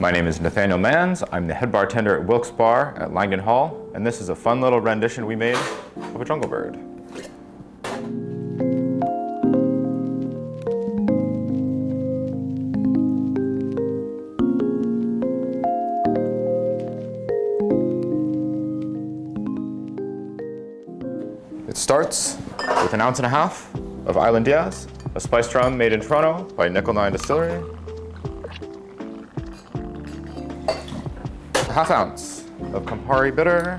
My name is Nathaniel Manns. I'm the head bartender at Wilks Bar at Langdon Hall, and this is a fun little rendition we made of a jungle bird. It starts with an 1.5 ounces of Island Diaz, a spiced rum made in Toronto by Distillery. A 1/2 ounce of Campari bitter,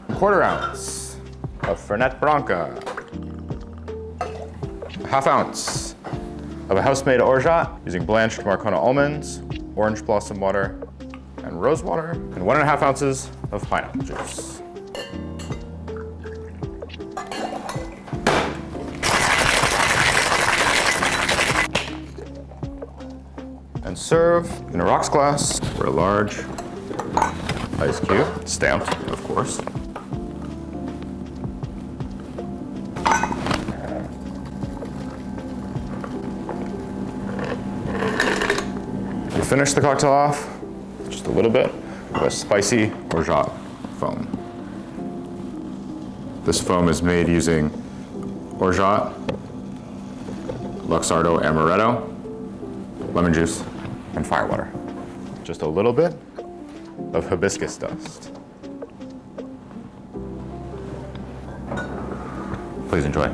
a 1/4 ounce of Fernet Branca, a 1/2 ounce of a house-made orgeat using blanched Marcona almonds, orange blossom water, and rose water, and 1.5 ounces of pineapple juice. And serve in a rocks glass or a large ice cube, stamped, of course. We finish the cocktail off with just a little bit of a spicy orgeat foam. This foam is made using orgeat, Luxardo amaretto, lemon juice, and firewater. Just a little bit of hibiscus dust. Please enjoy.